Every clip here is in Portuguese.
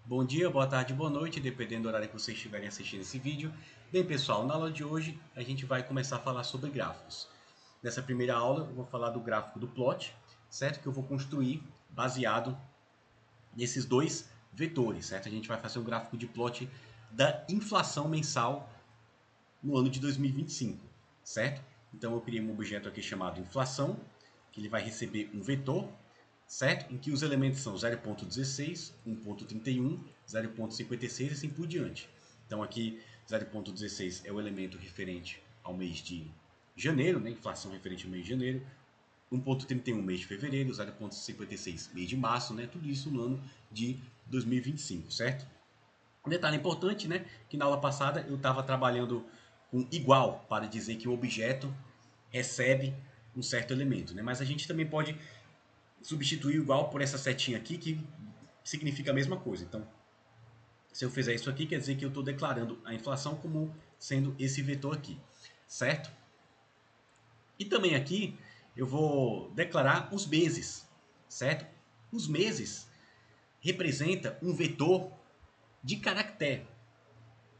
Bom dia, boa tarde, boa noite, dependendo do horário que vocês estiverem assistindo esse vídeo. Bem, pessoal, na aula de hoje a gente vai começar a falar sobre gráficos. Nessa primeira aula eu vou falar do gráfico do plot, certo? Que eu vou construir baseado nesses dois vetores, certo? A gente vai fazer um gráfico de plot da inflação mensal no ano de 2025, certo? Então eu criei um objeto aqui chamado inflação, que ele vai receber um vetor, certo? Em que os elementos são 0.16, 1.31, 0.56 e assim por diante. Então aqui 0.16 é o elemento referente ao mês de janeiro, né? Inflação referente ao mês de janeiro. 1.31 mês de fevereiro, 0.56 mês de março, né? Tudo isso no ano de 2025, certo? Um detalhe importante, né? Que na aula passada eu estava trabalhando com igual para dizer que o objeto recebe um certo elemento, né? Mas a gente também pode substituir o igual por essa setinha aqui que significa a mesma coisa. Então, se eu fizer isso aqui, quer dizer que eu estou declarando a inflação como sendo esse vetor aqui, certo? E também aqui eu vou declarar os meses, certo? Os meses representa um vetor de caractere,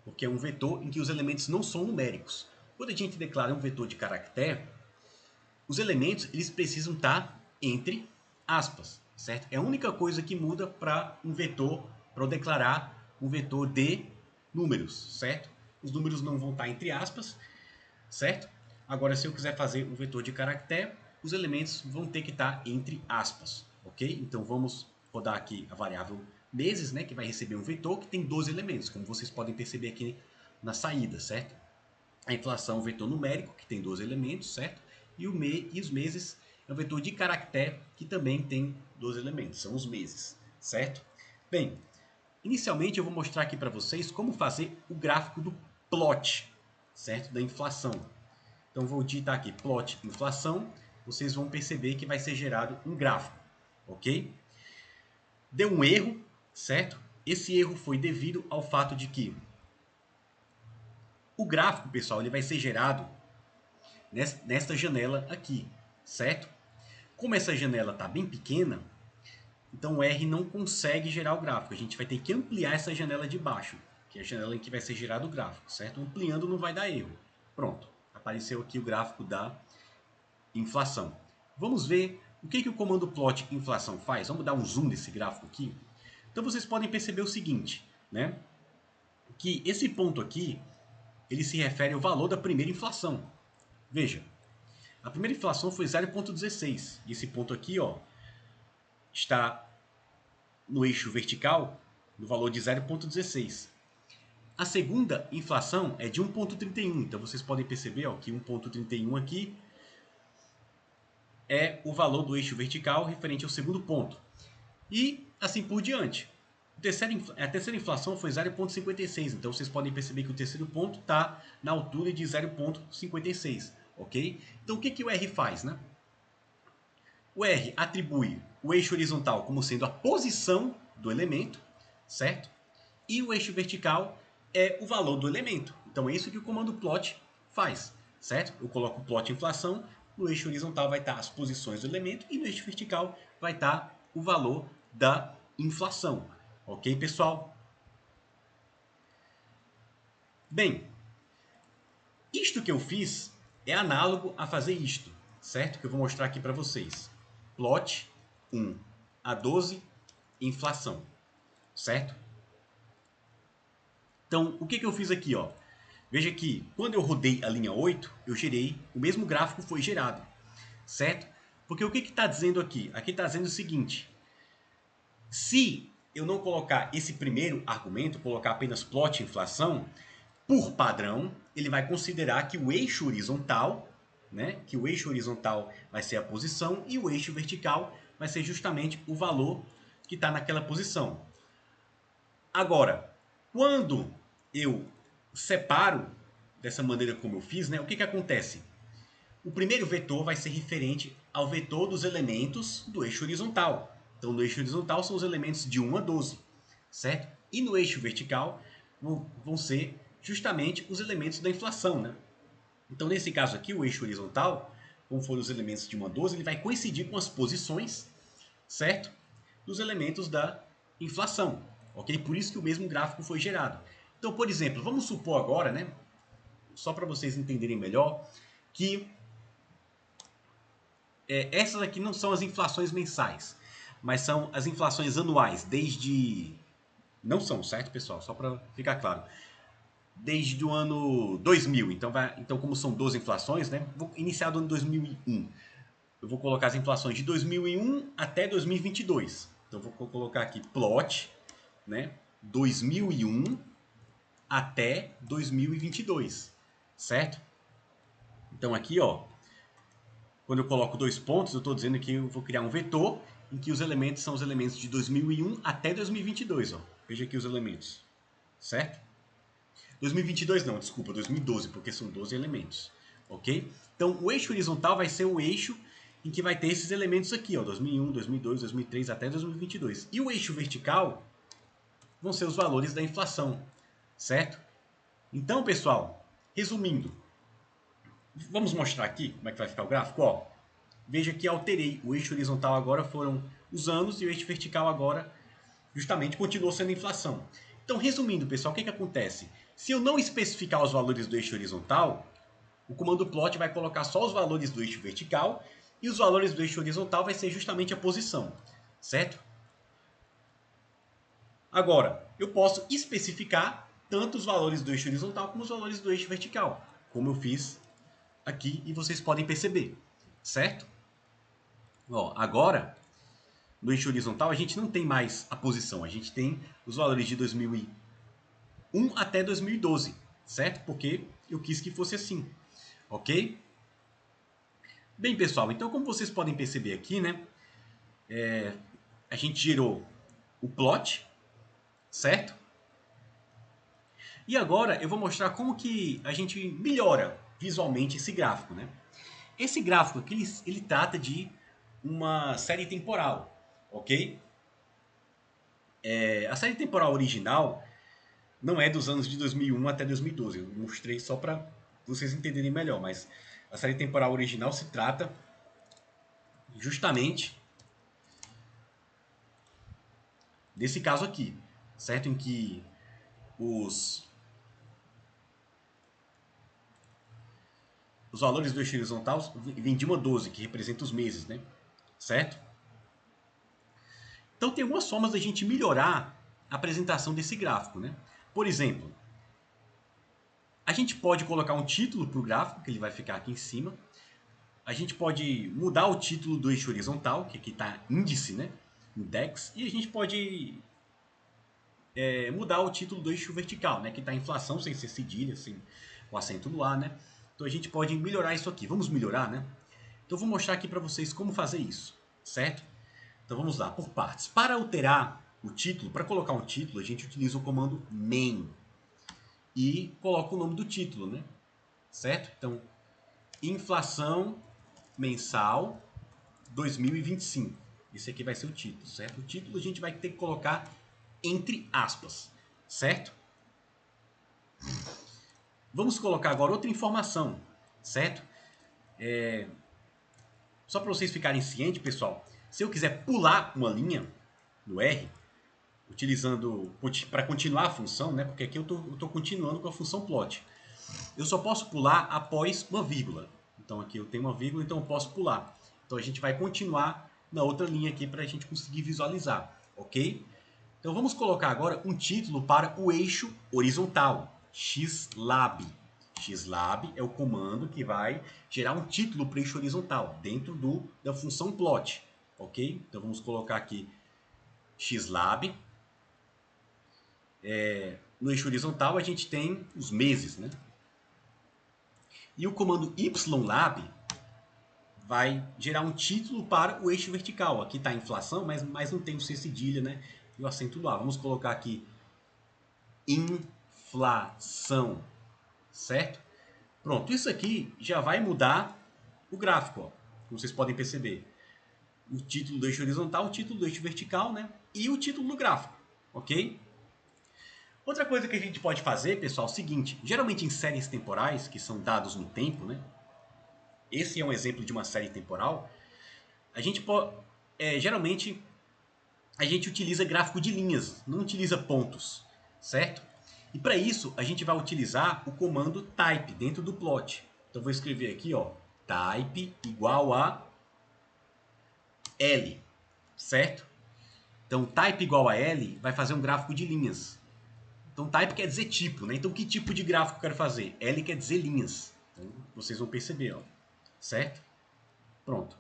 porque é um vetor em que os elementos não são numéricos. Quando a gente declara um vetor de caractere, os elementos eles precisam estar entre aspas, certo? É a única coisa que muda para um vetor, para eu declarar um vetor de números, certo? Os números não vão estar entre aspas, certo? Agora, se eu quiser fazer um vetor de caractere, os elementos vão ter que estar entre aspas, ok? Então vamos rodar aqui a variável meses, né, que vai receber um vetor que tem 12 elementos, como vocês podem perceber aqui na saída, certo? A inflação é um vetor numérico, que tem 12 elementos, certo? E os meses é um vetor de caractere, que também tem 12 elementos, são os meses, certo? Bem, inicialmente eu vou mostrar aqui para vocês como fazer o gráfico do plot, certo? Da inflação. Então vou digitar aqui plot inflação, vocês vão perceber que vai ser gerado um gráfico, ok? Deu um erro, certo? Esse erro foi devido ao fato de que o gráfico, pessoal, ele vai ser gerado nesta janela aqui, certo? Como essa janela está bem pequena, então o R não consegue gerar o gráfico. A gente vai ter que ampliar essa janela de baixo, que é a janela em que vai ser gerado o gráfico, certo? Ampliando não vai dar erro. Pronto, apareceu aqui o gráfico da inflação. Vamos ver o que o comando plot inflação faz. Vamos dar um zoom nesse gráfico aqui. Então vocês podem perceber o seguinte, né? Que esse ponto aqui, ele se refere ao valor da primeira inflação. Veja, a primeira inflação foi 0,16. E esse ponto aqui, ó, está no eixo vertical no valor de 0,16. A segunda inflação é de 1,31. Então vocês podem perceber ó, que 1,31 aqui é o valor do eixo vertical referente ao segundo ponto. E assim por diante. A terceira inflação foi 0,56. Então vocês podem perceber que o terceiro ponto está na altura de 0,56. Ok? Então o que o R faz? Né? O R atribui o eixo horizontal como sendo a posição do elemento, certo? E o eixo vertical é o valor do elemento. Então é isso que o comando plot faz, certo? Eu coloco o plot inflação, no eixo horizontal vai estar as posições do elemento e no eixo vertical vai estar o valor da inflação. Ok, pessoal? Bem, isto que eu fiz é análogo a fazer isto, certo? Que eu vou mostrar aqui para vocês. Plot 1 a 12, inflação, certo? Então, o que eu fiz aqui? Ó? Veja que quando eu rodei a linha 8, eu gerei, o mesmo gráfico foi gerado, certo? Porque o que está dizendo aqui? Aqui está dizendo o seguinte, se eu não colocar esse primeiro argumento, colocar apenas plot inflação, por padrão, ele vai considerar que o eixo horizontal, né, que o eixo horizontal vai ser a posição e o eixo vertical vai ser justamente o valor que está naquela posição. Agora, quando eu separo dessa maneira como eu fiz, né, o que acontece? O primeiro vetor vai ser referente ao vetor dos elementos do eixo horizontal. Então, no eixo horizontal são os elementos de 1 a 12, certo? E no eixo vertical vão ser justamente os elementos da inflação, né? Então, nesse caso aqui, o eixo horizontal, como foram os elementos de 1 a 12, ele vai coincidir com as posições, certo? Dos elementos da inflação, ok? Por isso que o mesmo gráfico foi gerado. Então, por exemplo, vamos supor agora, né, só para vocês entenderem melhor, que essas aqui não são as inflações mensais, mas são as inflações anuais, desde... Não são, certo, pessoal? Só para ficar claro. Desde o ano 2000. Então, como são 12 inflações, né? Vou iniciar do ano 2001. Eu vou colocar as inflações de 2001 até 2022. Então, vou colocar aqui plot, né? 2001 até 2022, certo? Então, aqui, ó, quando eu coloco dois pontos, eu estou dizendo que eu vou criar um vetor em que os elementos são os elementos de 2001 até 2022. Ó. Veja aqui os elementos, certo? 2022 não, desculpa, 2012, porque são 12 elementos, ok? Então, o eixo horizontal vai ser o eixo em que vai ter esses elementos aqui, ó, 2001, 2002, 2003 até 2022. E o eixo vertical vão ser os valores da inflação, certo? Então, pessoal, resumindo, vamos mostrar aqui como é que vai ficar o gráfico, ó. Veja que alterei. O eixo horizontal agora foram os anos e o eixo vertical agora justamente continuou sendo inflação. Então, resumindo, pessoal, o que acontece? Se eu não especificar os valores do eixo horizontal, o comando plot vai colocar só os valores do eixo vertical e os valores do eixo horizontal vai ser justamente a posição, certo? Agora, eu posso especificar tanto os valores do eixo horizontal como os valores do eixo vertical, como eu fiz aqui e vocês podem perceber, certo? Ó, agora, no eixo horizontal, a gente não tem mais a posição, a gente tem os valores de 2001 até 2012, certo? Porque eu quis que fosse assim, ok? Bem, pessoal, então como vocês podem perceber aqui, né? A gente gerou o plot, certo? E agora eu vou mostrar como que a gente melhora visualmente esse gráfico, né? Esse gráfico aqui, ele trata de uma série temporal, ok? A série temporal original não é dos anos de 2001 até 2012. Eu mostrei só para vocês entenderem melhor, mas a série temporal original se trata justamente desse caso aqui, certo? Em que os valores do eixo horizontal vêm de uma 12, que representa os meses, né? Certo? Então tem algumas formas da gente melhorar a apresentação desse gráfico, né? Por exemplo, a gente pode colocar um título para o gráfico, que ele vai ficar aqui em cima. A gente pode mudar o título do eixo horizontal, que aqui está índice, né? Index. E a gente pode mudar o título do eixo vertical, né? Que está inflação, sem ser cedilha, sem o acento no ar, né? Então a gente pode melhorar isso aqui. Vamos melhorar, né? Então eu vou mostrar aqui para vocês como fazer isso, certo? Então vamos lá, por partes. Para alterar o título, para colocar um título, a gente utiliza o comando main e coloca o nome do título, né? Certo? Então, inflação mensal 2025. Esse aqui vai ser o título, certo? O título a gente vai ter que colocar entre aspas, certo? Vamos colocar agora outra informação, certo? Só para vocês ficarem cientes, pessoal, se eu quiser pular uma linha no R, utilizando para continuar a função, né? Porque aqui eu estou continuando com a função plot. Eu só posso pular após uma vírgula. Então aqui eu tenho uma vírgula, então eu posso pular. Então a gente vai continuar na outra linha aqui para a gente conseguir visualizar, ok? Então vamos colocar agora um título para o eixo horizontal, xlab. Xlab é o comando que vai gerar um título para o eixo horizontal dentro da função plot, ok? Então vamos colocar aqui xlab. No eixo horizontal a gente tem os meses, né? E o comando ylab vai gerar um título para o eixo vertical. Aqui está a inflação, mas não tem o C cedilha, né? E o acento do A. Vamos colocar aqui inflação, certo? Pronto, isso aqui já vai mudar o gráfico, ó, como vocês podem perceber. O título do eixo horizontal, o título do eixo vertical, né? E o título do gráfico, ok? Outra coisa que a gente pode fazer, pessoal, é o seguinte. Geralmente em séries temporais, que são dados no tempo, né? Esse é um exemplo de uma série temporal. A gente pode, geralmente a gente utiliza gráfico de linhas, não utiliza pontos, certo? E para isso, a gente vai utilizar o comando type dentro do plot. Então, vou escrever aqui, ó, type igual a L, certo? Então, type igual a L vai fazer um gráfico de linhas. Então, type quer dizer tipo, né? Então, que tipo de gráfico eu quero fazer? L quer dizer linhas. Então, vocês vão perceber, ó, certo? Pronto.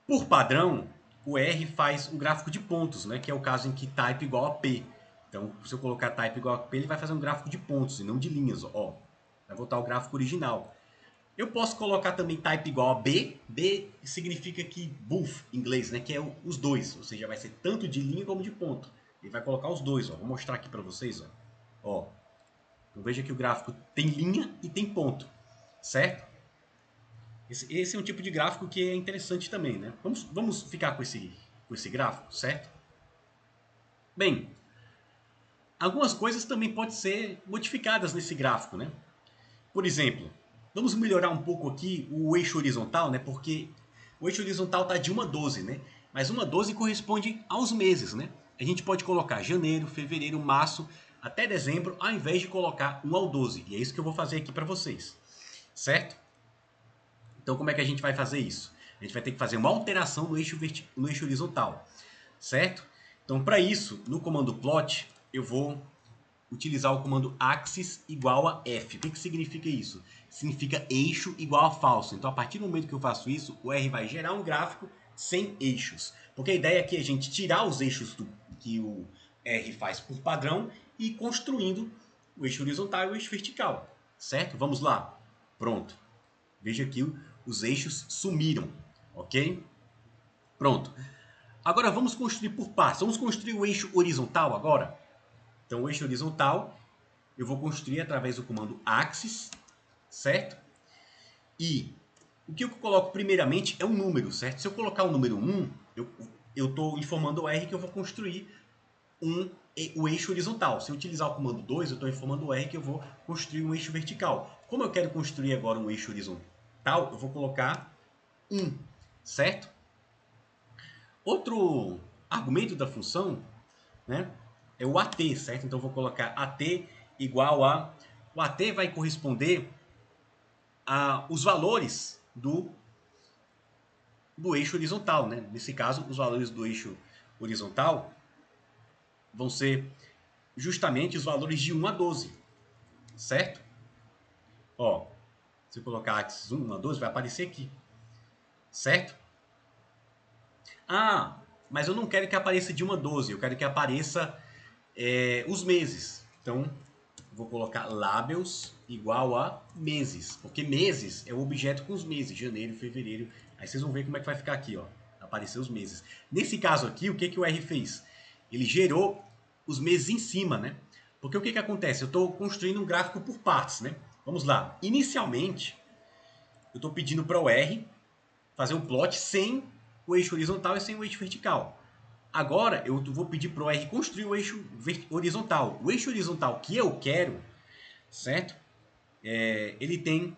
Por padrão, o R faz um gráfico de pontos, né? Que é o caso em que type igual a P. Então, se eu colocar type igual a P, ele vai fazer um gráfico de pontos e não de linhas, ó. Vai voltar ao gráfico original. Eu posso colocar também type igual a B. B significa que both em inglês, né? Que é os dois, ou seja, vai ser tanto de linha como de ponto. Ele vai colocar os dois, ó. Vou mostrar aqui para vocês, ó. Então veja que o gráfico tem linha e tem ponto, certo? Esse é um tipo de gráfico que é interessante também, né? Vamos ficar com esse gráfico, certo? Bem, algumas coisas também podem ser modificadas nesse gráfico, né? Por exemplo, vamos melhorar um pouco aqui o eixo horizontal, né? Porque o eixo horizontal está de 1 a 12, né? Mas 1 a 12 corresponde aos meses, né? A gente pode colocar janeiro, fevereiro, março, até dezembro, ao invés de colocar 1 ao 12. E é isso que eu vou fazer aqui para vocês, certo? Então, como é que a gente vai fazer isso? A gente vai ter que fazer uma alteração no eixo horizontal, certo? Então, para isso, no comando plot, eu vou utilizar o comando axis igual a F. O que significa isso? Significa eixo igual a falso. Então, a partir do momento que eu faço isso, o R vai gerar um gráfico sem eixos. Porque a ideia aqui é a gente tirar os eixos que o R faz por padrão e ir construindo o eixo horizontal e o eixo vertical. Certo? Vamos lá. Pronto. Veja que os eixos sumiram. Ok? Pronto. Agora vamos construir por partes. Vamos construir o eixo horizontal agora? Então, o eixo horizontal eu vou construir através do comando axis, certo? E o que eu coloco primeiramente é um número, certo? Se eu colocar o número 1, eu estou informando o R que eu vou construir o eixo horizontal. Se eu utilizar o comando 2, eu estou informando o R que eu vou construir um eixo vertical. Como eu quero construir agora um eixo horizontal, eu vou colocar 1, certo? Outro argumento da função, né, é o AT, certo? Então eu vou colocar AT igual a... O AT vai corresponder a os valores do eixo horizontal, né? Nesse caso, os valores do eixo horizontal vão ser justamente os valores de 1 a 12, certo? Ó, se eu colocar axis 1 a 12, vai aparecer aqui, certo? Ah, mas eu não quero que apareça de 1 a 12, eu quero que apareça os meses. Então, vou colocar labels igual a meses, porque meses é o objeto com os meses, janeiro, fevereiro. Aí vocês vão ver como é que vai ficar aqui, ó, aparecer os meses. Nesse caso aqui, o que que o R fez? Ele gerou os meses em cima, né? Porque o que que acontece? Eu estou construindo um gráfico por partes, né? Vamos lá. Inicialmente, eu estou pedindo para o R fazer um plot sem o eixo horizontal e sem o eixo vertical. Agora eu vou pedir para o R construir o eixo horizontal. O eixo horizontal que eu quero, certo? Ele tem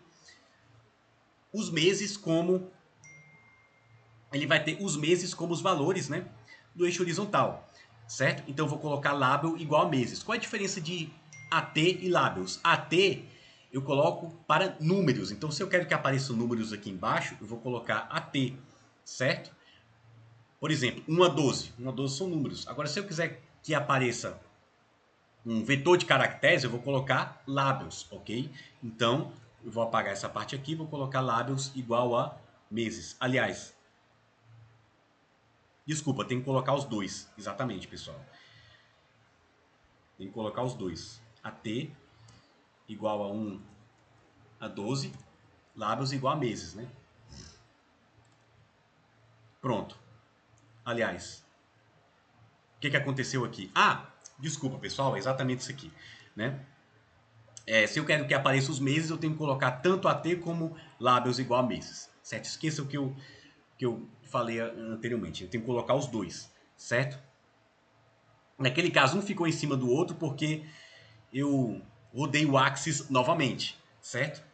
os meses como... Ele vai ter os meses como os valores, né? Do eixo horizontal, certo? Então eu vou colocar label igual a meses. Qual é a diferença de AT e labels? AT eu coloco para números. Então se eu quero que apareçam números aqui embaixo, eu vou colocar AT, certo? Por exemplo, 1 a 12. 1 a 12 são números. Agora, se eu quiser que apareça um vetor de caracteres, eu vou colocar labels, ok? Então, eu vou apagar essa parte aqui, vou colocar labels igual a meses. Aliás, desculpa, tem que colocar os dois. Exatamente, pessoal. Tem que colocar os dois. AT igual a 1 a 12, labels igual a meses, né? Pronto. Aliás, o que aconteceu aqui? Ah, desculpa, pessoal, é exatamente isso aqui, né? Se eu quero que apareça os meses, eu tenho que colocar tanto AT como labels igual a meses, certo? Esqueça o que eu falei anteriormente. Eu tenho que colocar os dois, certo? Naquele caso, um ficou em cima do outro porque eu rodei o axis novamente, certo?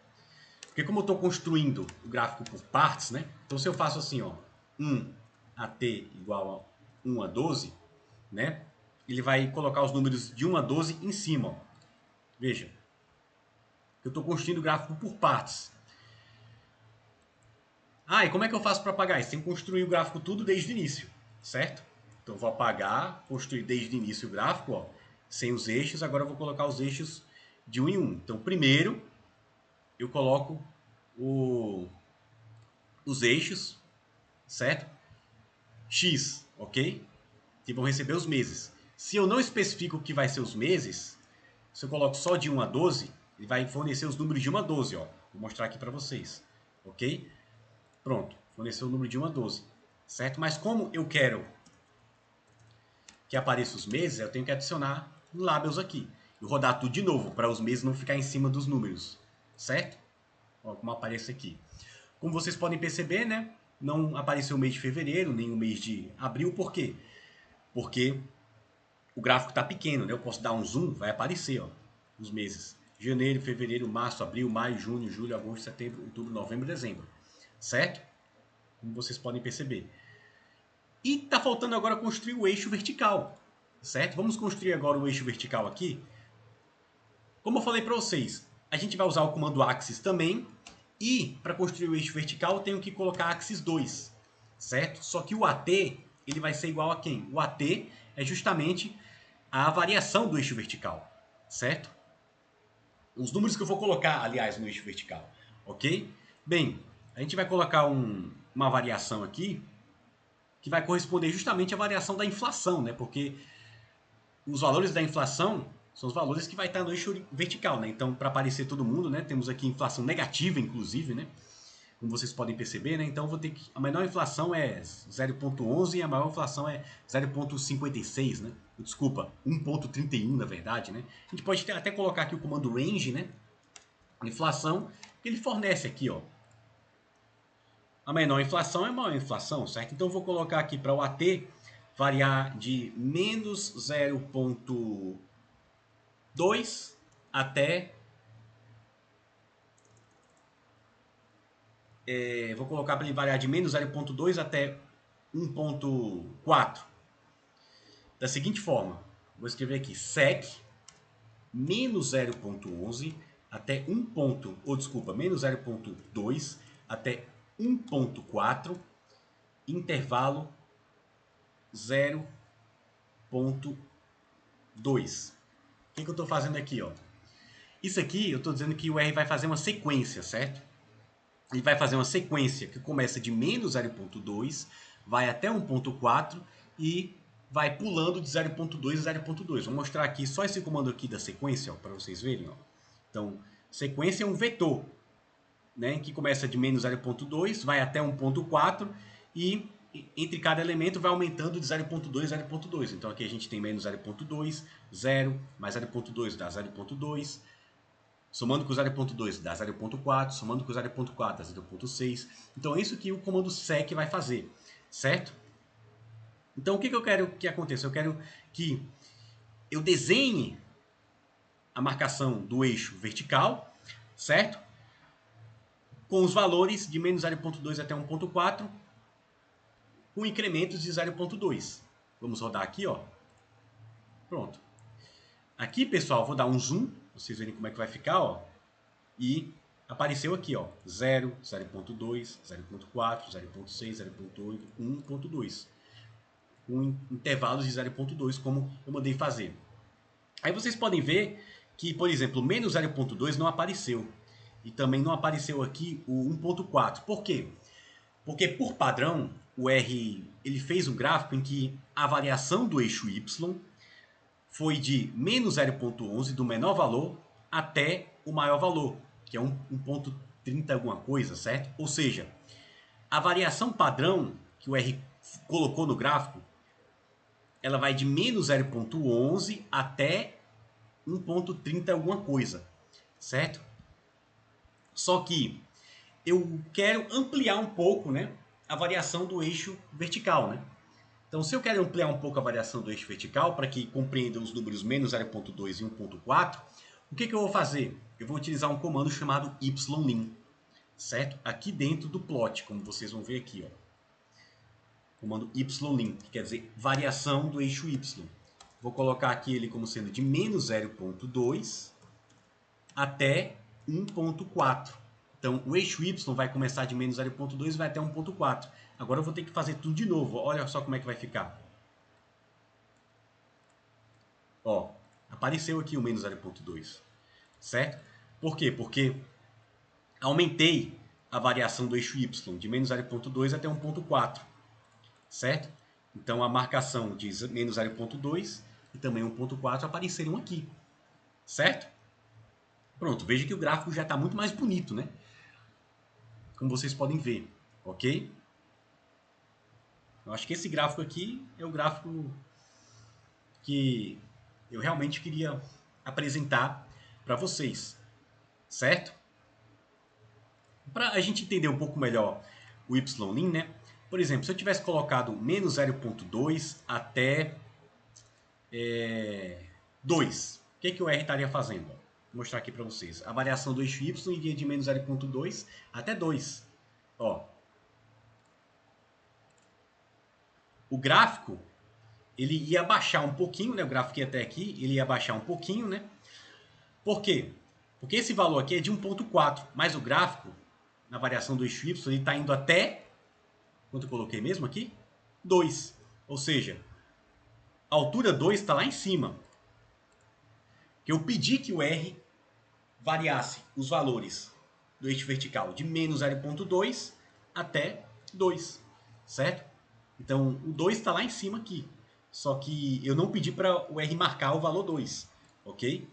Porque como eu estou construindo o gráfico por partes, né? Então se eu faço assim, ó, 1 AT igual a 1 a 12, né? Ele vai colocar os números de 1 a 12 em cima. Ó. Veja, eu estou construindo o gráfico por partes. Ah, e como é que eu faço para apagar isso? Tem que construir o gráfico tudo desde o início, certo? Então eu vou apagar, construir desde o início o gráfico, ó, sem os eixos. Agora eu vou colocar os eixos de 1 em 1. Então primeiro eu coloco os eixos, certo? X, ok? Que vão receber os meses. Se eu não especifico o que vai ser os meses, se eu coloco só de 1 a 12, ele vai fornecer os números de 1 a 12, ó. Vou mostrar aqui para vocês, ok? Pronto, forneceu o número de 1 a 12, certo? Mas como eu quero que apareça os meses, eu tenho que adicionar labels aqui. E rodar tudo de novo, para os meses não ficar em cima dos números, certo? Ó, como aparece aqui. Como vocês podem perceber, né? Não apareceu o mês de fevereiro, nem o mês de abril, por quê? Porque o gráfico está pequeno, né? Eu posso dar um zoom, vai aparecer, ó, os meses. Janeiro, fevereiro, março, abril, maio, junho, julho, agosto, setembro, outubro, novembro, dezembro. Certo? Como vocês podem perceber. E está faltando agora construir o eixo vertical. Certo? Vamos construir agora o eixo vertical aqui. Como eu falei para vocês, a gente vai usar o comando axis também. E para construir o eixo vertical, eu tenho que colocar axis 2. Certo? Só que o AT ele vai ser igual a quem? O AT é justamente a variação do eixo vertical. Certo? Os números que eu vou colocar, aliás, no eixo vertical. Ok? Bem, a gente vai colocar uma variação aqui que vai corresponder justamente à variação da inflação, né? Porque os valores da inflação são os valores que vai estar no eixo vertical, né? Então, para aparecer todo mundo, né? Temos aqui inflação negativa, inclusive, né? Como vocês podem perceber, né? Então, vou ter que a menor inflação é 0,11 e a maior inflação é 0,56, né? Desculpa, 1,31 na verdade, né? A gente pode até colocar aqui o comando range, né? Inflação, que ele fornece aqui, ó. A menor inflação é a maior inflação, certo? Então, eu vou colocar aqui para o AT variar de menos 0,2 até... vou colocar para ele variar de menos 0,2 até 1,4. Da seguinte forma, vou escrever aqui, sec menos 0,11 até 1. Menos 0,2 até 1,4, intervalo 0,2. O que eu estou fazendo aqui? Ó? Isso aqui eu estou dizendo que o R vai fazer uma sequência, certo? Ele vai fazer uma sequência que começa de menos 0,2, vai até 1,4 e vai pulando de 0,2 a 0,2. Vou mostrar aqui só esse comando aqui da sequência para vocês verem. Ó. Então, sequência é um vetor, né, que começa de menos 0,2, vai até 1,4 e entre cada elemento vai aumentando de 0,2 a 0,2. Então aqui a gente tem menos 0,2, 0, mais 0,2 dá 0,2, somando com 0,2 dá 0,4, somando com 0,4 dá 0,6. Então é isso que o comando sec vai fazer, certo? Então o que eu quero que aconteça? Eu quero que eu desenhe a marcação do eixo vertical, certo? Com os valores de menos 0,2 até 1,4, com incrementos de 0,2. Vamos rodar aqui, ó. Pronto. Aqui, pessoal, vou dar um zoom, pra vocês verem como é que vai ficar, ó. E apareceu aqui, ó, 0, 0,2, 0,4, 0,6, 0,8, 1,2. Com intervalos de 0,2, como eu mandei fazer. Aí vocês podem ver que, por exemplo, menos 0,2 não apareceu. E também não apareceu aqui o 1,4. Por quê? Porque, por padrão, o R ele fez um gráfico em que a variação do eixo Y foi de menos 0,11, do menor valor, até o maior valor, que é 1,30 alguma coisa, certo? Ou seja, a variação padrão que o R colocou no gráfico, ela vai de menos 0,11 até 1,30 alguma coisa, certo? Só que eu quero ampliar um pouco, né, a variação do eixo vertical, né? Então, se eu quero ampliar um pouco a variação do eixo vertical para que compreenda os números menos 0,2 e 1,4, o que eu vou fazer? Eu vou utilizar um comando chamado ylim, certo? Aqui dentro do plot, como vocês vão ver aqui, ó. comando ylin, que quer dizer variação do eixo y. Vou colocar aqui ele como sendo de menos 0,2 até 1,4. Então, o eixo y vai começar de menos 0,2 e vai até 1,4. Agora eu vou ter que fazer tudo de novo. Olha só como é que vai ficar. Ó, apareceu aqui o menos 0,2, certo? Por quê? Porque aumentei a variação do eixo y de menos 0,2 até 1,4, certo? Então a marcação de menos 0,2 e também 1,4 apareceram aqui, certo? Pronto, veja que o gráfico já está muito mais bonito, né? Como vocês podem ver, ok? Eu acho que esse gráfico aqui é o gráfico que eu realmente queria apresentar para vocês, certo? Para a gente entender um pouco melhor o ylin, né? Por exemplo, se eu tivesse colocado menos 0,2 até 2, o que o R estaria fazendo? Vou mostrar aqui para vocês. A variação do eixo y iria de menos 0,2 até 2. Ó. O gráfico, ele ia baixar um pouquinho, né? O gráfico ia até aqui, ele ia baixar um pouquinho, né? Por quê? Porque esse valor aqui é de 1,4, mas o gráfico, na variação do eixo y, ele está indo até, quanto eu coloquei mesmo aqui? 2. Ou seja, a altura 2 está lá em cima. Eu pedi que o R variasse os valores do eixo vertical de menos 0,2 até 2, certo? Então, o 2 está lá em cima aqui. Só que eu não pedi para o R marcar o valor 2, ok?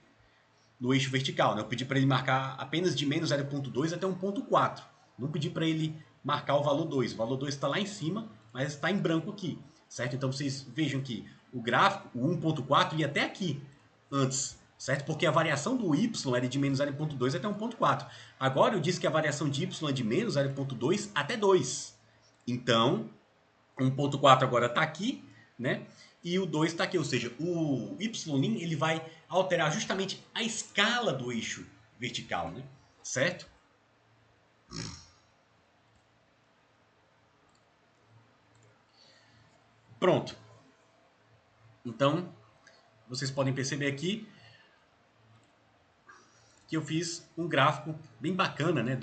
No eixo vertical, né? Eu pedi para ele marcar apenas de menos 0,2 até 1,4. Não pedi para ele marcar o valor 2. O valor 2 está lá em cima, mas está em branco aqui, certo? Então, vocês vejam que o gráfico, o 1,4 ia até aqui antes, certo? Porque a variação do y era de menos 0,2 até 1,4. Agora eu disse que a variação de y é de menos 0,2 até 2. Então, 1,4 agora está aqui, né? E o 2 está aqui, ou seja, o ylin ele vai alterar justamente a escala do eixo vertical, né? Certo? Pronto. Então, vocês podem perceber aqui que eu fiz um gráfico bem bacana, né?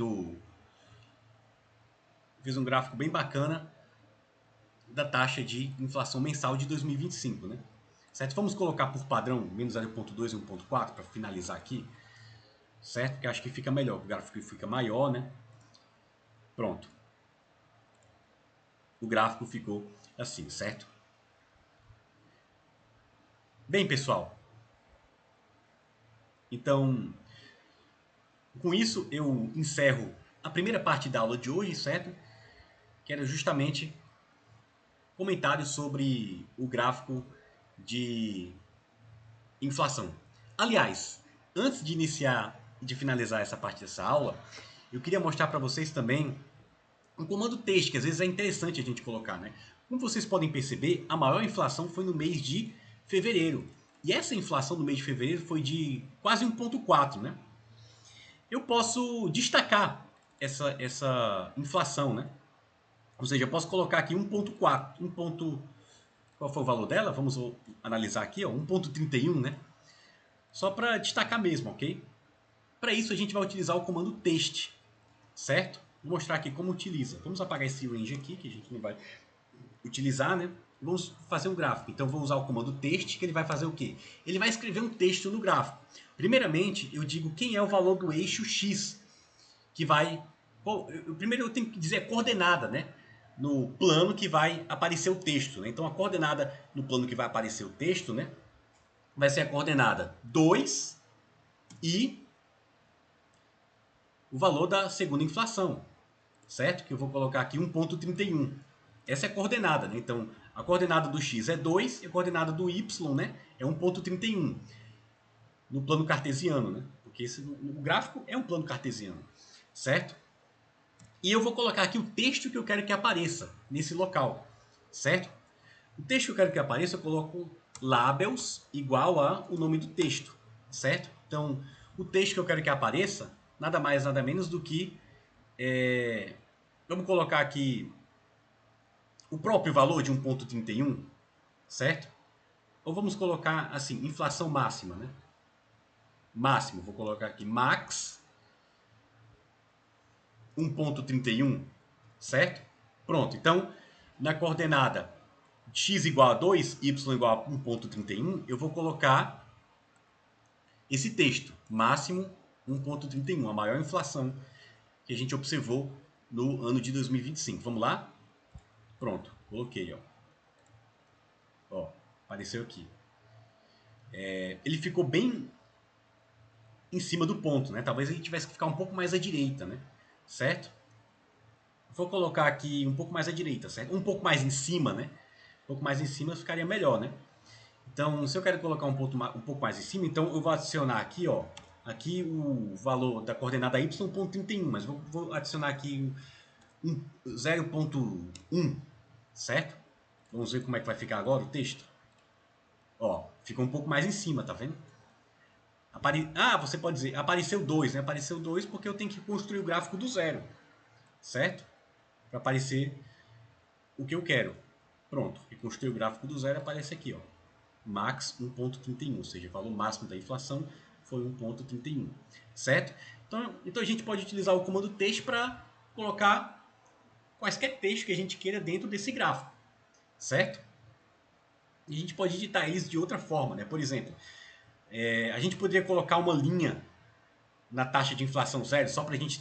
Fiz um gráfico bem bacana da taxa de inflação mensal de 2025, né? Certo? Vamos colocar por padrão menos 0,2 e 1,4 para finalizar aqui, certo? Porque acho que fica melhor, o gráfico fica maior, né? Pronto. O gráfico ficou assim, certo? Bem, pessoal. Então, com isso eu encerro a primeira parte da aula de hoje, certo? Que era justamente comentários sobre o gráfico de inflação. Aliás, antes de iniciar e de finalizar essa parte dessa aula, eu queria mostrar para vocês também um comando texto, que às vezes é interessante a gente colocar, né? Como vocês podem perceber, a maior inflação foi no mês de fevereiro. E essa inflação no mês de fevereiro foi de quase 1,4, né? Eu posso destacar essa inflação, né? Ou seja, eu posso colocar aqui 1,4, qual foi o valor dela? Vamos analisar aqui, ó, 1,31, né? Só para destacar mesmo, ok? Para isso a gente vai utilizar o comando test, certo? Vou mostrar aqui como utiliza. Vamos apagar esse range aqui, que a gente não vai utilizar, né? Vamos fazer um gráfico. Então, vou usar o comando test, que ele vai fazer o quê? Ele vai escrever um texto no gráfico. Primeiramente, eu digo quem é o valor do eixo X, que vai... Primeiro eu tenho que dizer a coordenada, né? No plano que vai aparecer o texto, né? Então, a coordenada no plano que vai aparecer o texto, né? Vai ser a coordenada 2 e o valor da segunda inflação, certo? Que eu vou colocar aqui 1,31. Essa é a coordenada, né? Então, a coordenada do x é 2 e a coordenada do y, né, é 1,31 no plano cartesiano, né? Porque o gráfico é um plano cartesiano, certo? E eu vou colocar aqui o texto que eu quero que apareça nesse local, certo? O texto que eu quero que apareça, eu coloco labels igual a o nome do texto, certo? Então, o texto que eu quero que apareça, nada mais, nada menos do que... vamos colocar aqui o próprio valor de 1,31, certo? Ou vamos colocar assim, inflação máxima, né? Máximo, vou colocar aqui max 1,31, certo? Pronto, então na coordenada x igual a 2, y igual a 1,31, eu vou colocar esse texto, máximo 1,31, a maior inflação que a gente observou no ano de 2025. Vamos lá? Pronto, coloquei, ó. Ó, apareceu aqui. Ele ficou bem em cima do ponto, né? Talvez ele tivesse que ficar um pouco mais à direita, né? Certo? Vou colocar aqui um pouco mais à direita, certo? Um pouco mais em cima, né? Um pouco mais em cima ficaria melhor, né? Então, se eu quero colocar um pouco mais em cima, então eu vou adicionar aqui, ó, aqui o valor da coordenada y 1,31, mas vou adicionar aqui 0,1, certo? Vamos ver como é que vai ficar agora o texto. Ó, ficou um pouco mais em cima, tá vendo? Você pode dizer, apareceu 2, né? Apareceu 2 porque eu tenho que construir o gráfico do zero, certo? Para aparecer o que eu quero. Pronto, e construir o gráfico do zero aparece aqui, ó. Max 1,31, ou seja, o valor máximo da inflação foi 1,31, certo? Então a gente pode utilizar o comando texto para colocar quaisquer textos que a gente queira dentro desse gráfico, certo? E a gente pode editar eles de outra forma, né? Por exemplo, a gente poderia colocar uma linha na taxa de inflação zero, só para a gente